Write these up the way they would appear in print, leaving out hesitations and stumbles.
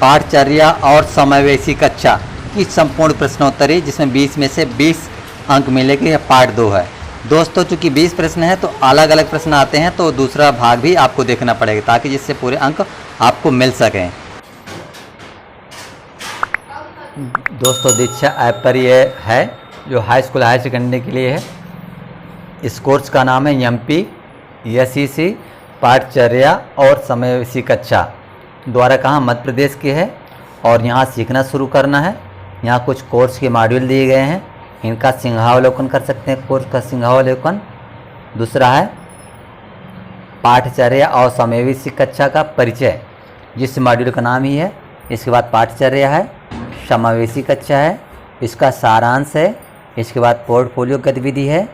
पाठचर्या और समावेशी कक्षा की संपूर्ण प्रश्नोत्तरी, जिसमें 20 में से 20 अंक मिलेंगे। यह पार्ट 2 है दोस्तों। चूँकि 20 प्रश्न है तो अलग अलग प्रश्न आते हैं, तो दूसरा भाग भी आपको देखना पड़ेगा ताकि जिससे पूरे अंक आपको मिल सकें। दोस्तों दीक्षा ऐप पर ये है जो हाई स्कूल हायर सेकेंडरी के लिए है। इस कोर्स का नाम है MPSEC पाठचर्या और समावेशी कक्षा, द्वारा कहाँ मध्य प्रदेश के है और यहाँ सीखना शुरू करना है। यहाँ कुछ कोर्स के मॉड्यूल दिए गए हैं, इनका सिंहावलोकन कर सकते हैं। कोर्स का सिंहावलोकन। दूसरा है पाठचर्या और समावेशी कक्षा का परिचय, जिस मॉड्यूल का नाम ही है। इसके बाद पाठचर्या है, समावेशी कक्षा है, इसका सारांश है। इसके बाद पोर्टफोलियो गतिविधि है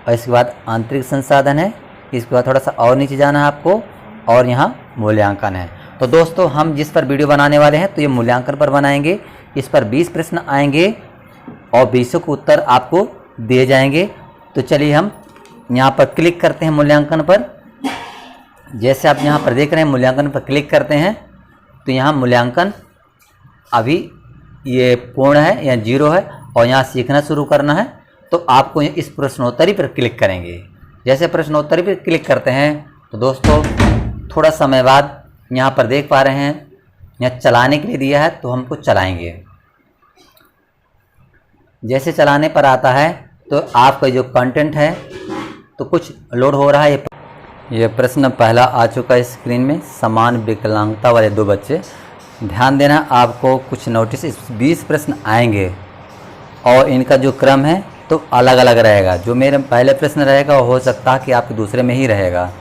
और इसके बाद आंतरिक संसाधन है। इसके बाद थोड़ा सा और नीचे जाना है आपको और यहाँ मूल्यांकन है। तो दोस्तों हम जिस पर वीडियो बनाने वाले हैं तो ये मूल्यांकन पर बनाएंगे। इस पर 20 प्रश्न आएंगे और 20 के उत्तर आपको दिए जाएंगे। तो चलिए हम यहाँ पर क्लिक करते हैं मूल्यांकन पर। जैसे आप यहाँ पर देख रहे हैं मूल्यांकन पर क्लिक करते हैं तो यहाँ मूल्यांकन अभी ये पूर्ण है या 0 है और यहाँ सीखना शुरू करना है। तो आपको इस प्रश्नोत्तरी पर क्लिक करेंगे। जैसे प्रश्नोत्तरी पर क्लिक करते हैं तो दोस्तों थोड़ा समय बाद यहाँ पर देख पा रहे हैं यहाँ चलाने के लिए दिया है, तो हमको चलाएंगे। जैसे चलाने पर आता है तो आपका जो कंटेंट है तो कुछ लोड हो रहा है। ये प्रश्न पहला आ चुका है स्क्रीन में। समान विकलांगता वाले 2 बच्चे। ध्यान देना, आपको कुछ नोटिस 20 प्रश्न आएंगे और इनका जो क्रम है तो अलग अलग रहेगा। जो मेरे पहले प्रश्न रहेगा वो हो सकता है कि आपके दूसरे में ही रहेगा,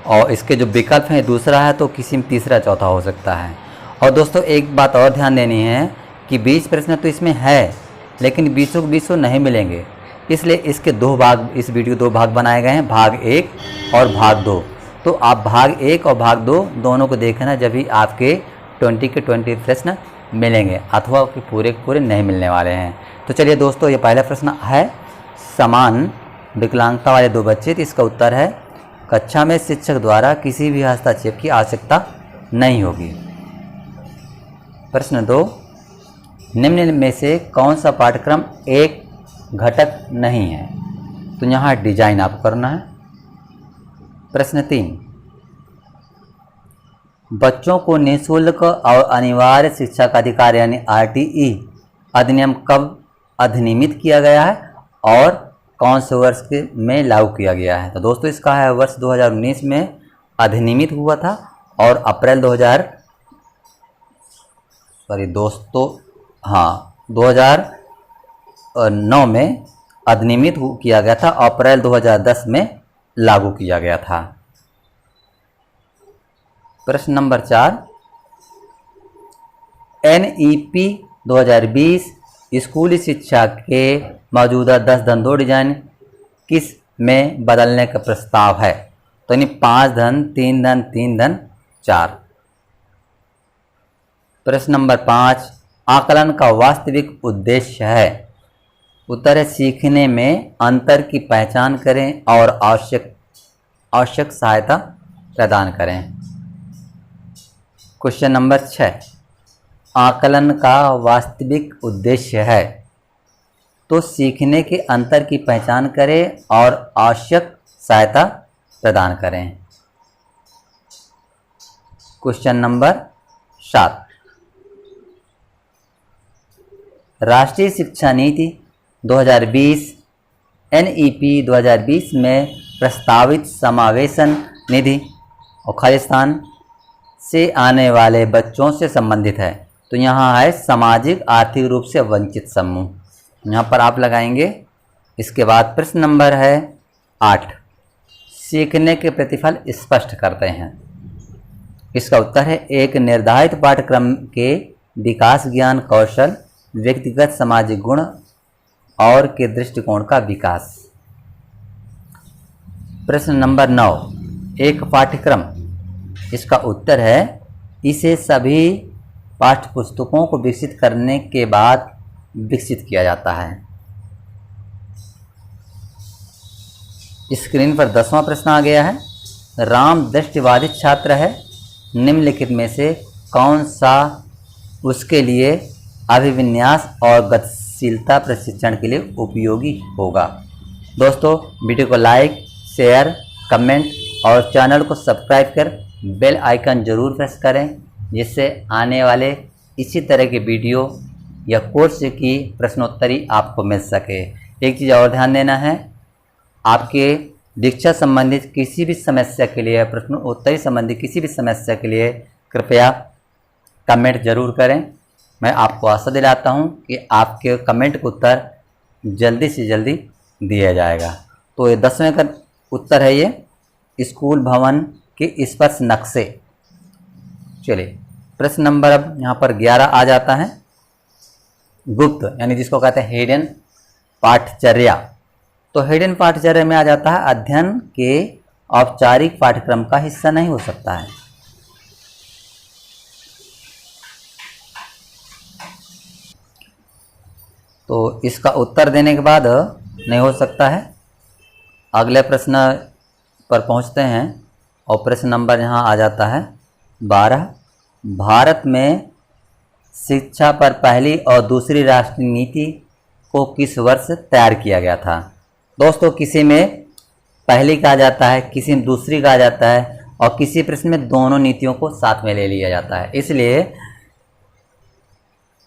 और इसके जो विकल्प हैं दूसरा है तो किसी में तीसरा चौथा हो सकता है। और दोस्तों एक बात और ध्यान देनी है कि 20 प्रश्न तो इसमें है, लेकिन 20 के 20 नहीं मिलेंगे। इसलिए इसके 2 भाग, इस वीडियो 2 भाग बनाए गए हैं, भाग 1 और भाग 2। तो आप भाग 1 और भाग 2 दोनों को देखना, जब भी आपके 20 के 20 प्रश्न मिलेंगे, अथवा कि पूरे के पूरे नहीं मिलने वाले हैं। तो चलिए दोस्तों ये पहला प्रश्न है, समान विकलांगता वाले 2 बच्चे। तो इसका उत्तर है कक्षा में शिक्षक द्वारा किसी भी हस्तक्षेप की आवश्यकता नहीं होगी। प्रश्न 2, निम्न में से कौन सा पाठ्यक्रम एक घटक नहीं है? तो यहाँ डिजाइन आपको करना है। प्रश्न 3, बच्चों को निःशुल्क और अनिवार्य शिक्षा का अधिकार यानी RTE अधिनियम कब अधिनियमित किया गया है और कौन से वर्ष के में लागू किया गया है? तो दोस्तों इसका है वर्ष 2019 में अधिनियमित हुआ था और अप्रैल 2009 में अधिनियमित किया गया था। अप्रैल 2010 में लागू किया गया था। प्रश्न नंबर 4, NEP 2020 स्कूली शिक्षा के मौजूदा 10 धन 2 डिजाइन किस में बदलने का प्रस्ताव है? तो यानी 5 धन 3 धन 3 धन 4। प्रश्न नंबर 5, आकलन का वास्तविक उद्देश्य है? उत्तर है सीखने में अंतर की पहचान करें और आवश्यक सहायता प्रदान करें। क्वेश्चन नंबर 6, आकलन का वास्तविक उद्देश्य है? तो सीखने के अंतर की पहचान करें और आवश्यक सहायता प्रदान करें। क्वेश्चन नंबर 7, राष्ट्रीय शिक्षा नीति 2020 NEP 2020 में प्रस्तावित समावेशन निधि और खालिस्तान से आने वाले बच्चों से संबंधित है। तो यहाँ है सामाजिक आर्थिक रूप से वंचित समूह, यहाँ पर आप लगाएंगे। इसके बाद प्रश्न नंबर है 8, सीखने के प्रतिफल स्पष्ट करते हैं। इसका उत्तर है एक निर्धारित पाठ्यक्रम के विकास, ज्ञान कौशल, व्यक्तिगत सामाजिक गुण और के दृष्टिकोण का विकास। प्रश्न नंबर 9, एक पाठ्यक्रम। इसका उत्तर है इसे सभी पाठ्य पुस्तकों को विकसित करने के बाद विकसित किया जाता है। स्क्रीन पर 10वां प्रश्न आ गया है। राम दृष्टिबाधित छात्र है, निम्नलिखित में से कौन सा उसके लिए अभिविन्यास और गतिशीलता प्रशिक्षण के लिए उपयोगी होगा। दोस्तों, वीडियो को लाइक, शेयर, कमेंट और चैनल को सब्सक्राइब कर बेल आइकन ज़रूर प्रेस करें, जिससे आने वाले इसी तरह के वीडियो या कोर्स की प्रश्नोत्तरी आपको मिल सके। एक चीज़ और ध्यान देना है, आपके दीक्षा संबंधित किसी भी समस्या के लिए, प्रश्नोत्तरी संबंधी किसी भी समस्या के लिए कृपया कमेंट ज़रूर करें। मैं आपको आशा दिलाता हूं कि आपके कमेंट का उत्तर जल्दी से जल्दी दिया जाएगा। तो ये 10वें का उत्तर है, ये स्कूल भवन के स्पर्श नक्शे। चलिए प्रश्न नंबर अब यहाँ पर 11 आ जाता है। गुप्त यानी जिसको कहते हैं हिडन पाठचर्या। तो हिडन पाठचर्या में आ जाता है अध्ययन के औपचारिक पाठ्यक्रम का हिस्सा नहीं हो सकता है। तो इसका उत्तर देने के बाद नहीं हो सकता है। अगले प्रश्न पर पहुंचते हैं और प्रश्न नंबर यहाँ आ जाता है 12। भारत में शिक्षा पर पहली और दूसरी राष्ट्रीय नीति को किस वर्ष तैयार किया गया था? दोस्तों, किसी में पहली कहा जाता है, किसी में दूसरी कहा जाता है और किसी प्रश्न में दोनों नीतियों को साथ में ले लिया जाता है। इसलिए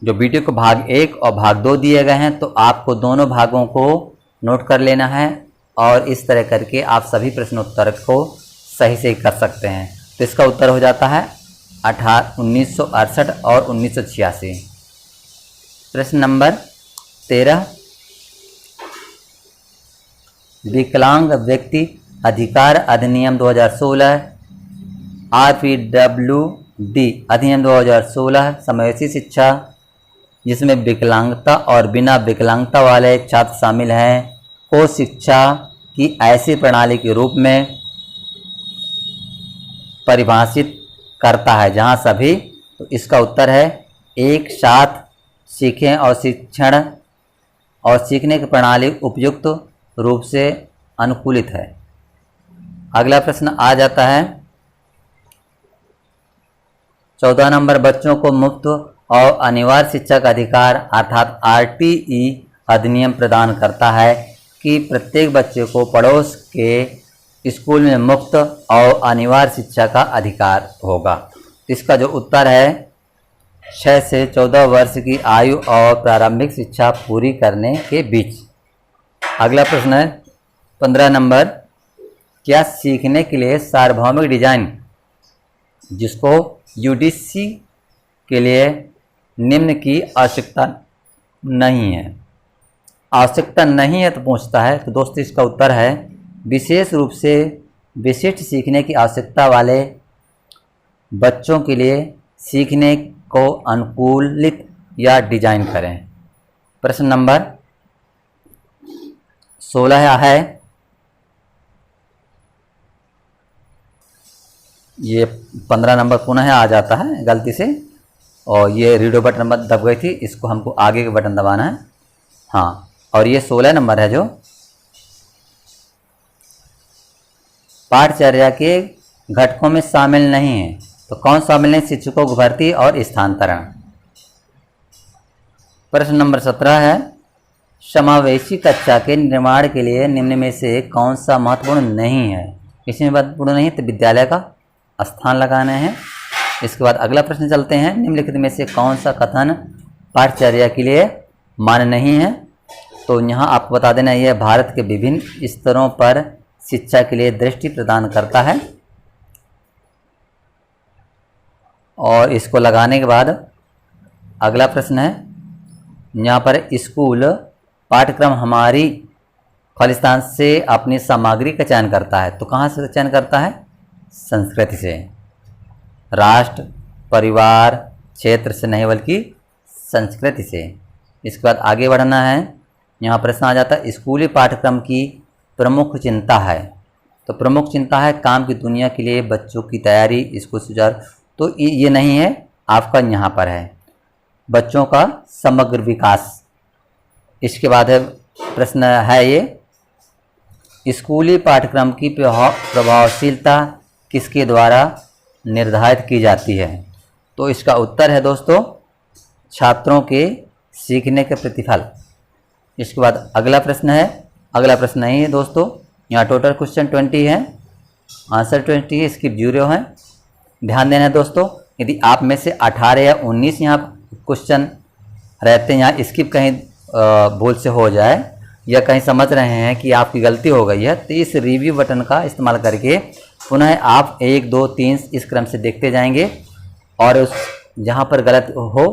जो वीडियो को भाग 1 और भाग 2 दिए गए हैं, तो आपको दोनों भागों को नोट कर लेना है और इस तरह करके आप सभी प्रश्नोत्तर को सही से कर सकते हैं। तो इसका उत्तर हो जाता है 1968 और 1986। प्रश्न नंबर 13। विकलांग व्यक्ति अधिकार अधिनियम 2016, RPWD अधिनियम 2016 समावेशी शिक्षा, जिसमें विकलांगता और बिना विकलांगता वाले छात्र शामिल हैं, को शिक्षा की ऐसी प्रणाली के रूप में परिभाषित करता है जहां सभी। तो इसका उत्तर है एक साथ सीखें और शिक्षण और सीखने की प्रणाली उपयुक्त रूप से अनुकूलित है। अगला प्रश्न आ जाता है 14 नंबर। बच्चों को मुफ्त और अनिवार्य शिक्षा का अधिकार अर्थात RTE अधिनियम प्रदान करता है कि प्रत्येक बच्चे को पड़ोस के स्कूल में मुफ्त और अनिवार्य शिक्षा का अधिकार होगा। इसका जो उत्तर है 6 से 14 वर्ष की आयु और प्रारंभिक शिक्षा पूरी करने के बीच। अगला प्रश्न है 15 नंबर। क्या सीखने के लिए सार्वभौमिक डिजाइन, जिसको UGC के लिए निम्न की आवश्यकता नहीं है? आवश्यकता नहीं है तो पूछता है। तो दोस्तों, इसका उत्तर है विशेष रूप से विशिष्ट सीखने की आवश्यकता वाले बच्चों के लिए सीखने को अनुकूलित या डिजाइन करें। प्रश्न नंबर 16 है, ये 15 नंबर पुनः आ जाता है गलती से, और ये रेडियो बटन नंबर दब गई थी, इसको हमको आगे के बटन दबाना है। हाँ, और ये 16 नंबर है जो पाठचर्या के घटकों में शामिल नहीं है। तो कौन शामिल है? शिक्षकों की भर्ती और स्थानांतरण। प्रश्न नंबर 17 है, समावेशी कक्षा के निर्माण के लिए निम्न में से कौन सा महत्वपूर्ण नहीं है? इसमें महत्वपूर्ण नहीं है तो विद्यालय का स्थान लगाना है। इसके बाद अगला प्रश्न चलते हैं, निम्नलिखित में से कौन सा कथन पाठचर्या के लिए मान्य नहीं है? तो यहाँ आपको बता देना, यह भारत के विभिन्न स्तरों पर शिक्षा के लिए दृष्टि प्रदान करता है। और इसको लगाने के बाद अगला प्रश्न है, यहाँ पर स्कूल पाठ्यक्रम हमारी खालिस्तान से अपनी सामग्री का चयन करता है। तो कहाँ से चयन करता है? संस्कृति से। राष्ट्र, परिवार, क्षेत्र से नहीं बल्कि संस्कृति से। इसके बाद आगे बढ़ना है, यहाँ प्रश्न आ जाता है स्कूली पाठ्यक्रम की प्रमुख चिंता है। तो प्रमुख चिंता है काम की दुनिया के लिए बच्चों की तैयारी, इसको सुधार। तो ये नहीं है, आपका यहाँ पर है बच्चों का समग्र विकास। इसके बाद है प्रश्न है ये, स्कूली पाठ्यक्रम की प्रभावशीलता किसके द्वारा निर्धारित की जाती है? तो इसका उत्तर है दोस्तों छात्रों के सीखने के प्रतिफल। इसके बाद अगला प्रश्न है, अगला प्रश्न नहीं है दोस्तों, यहाँ टोटल क्वेश्चन 20 है, आंसर 20 है, स्किप 0 है। ध्यान देना है दोस्तों, यदि आप में से 18 या 19 यहाँ क्वेश्चन रहते हैं, यहाँ स्किप कहीं भूल से हो जाए या कहीं समझ रहे हैं कि आपकी गलती हो गई है, तो इस रिव्यू बटन का इस्तेमाल करके पुनः आप 1 2 3 इस क्रम से देखते जाएंगे और उस जहाँ पर गलत हो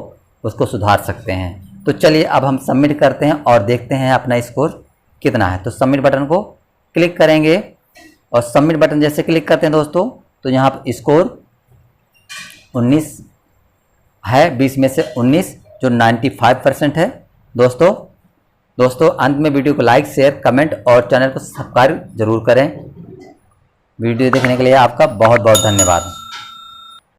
उसको सुधार सकते हैं। तो चलिए अब हम सबमिट करते हैं और देखते हैं अपना स्कोर कितना है। तो सबमिट बटन को क्लिक करेंगे और सबमिट बटन जैसे क्लिक करते हैं दोस्तों, तो यहाँ पर स्कोर 19 है, 20 में से 19 जो 95% है। दोस्तों अंत में वीडियो को लाइक, शेयर, कमेंट और चैनल को सब्सक्राइब जरूर करें। वीडियो देखने के लिए आपका बहुत बहुत धन्यवाद।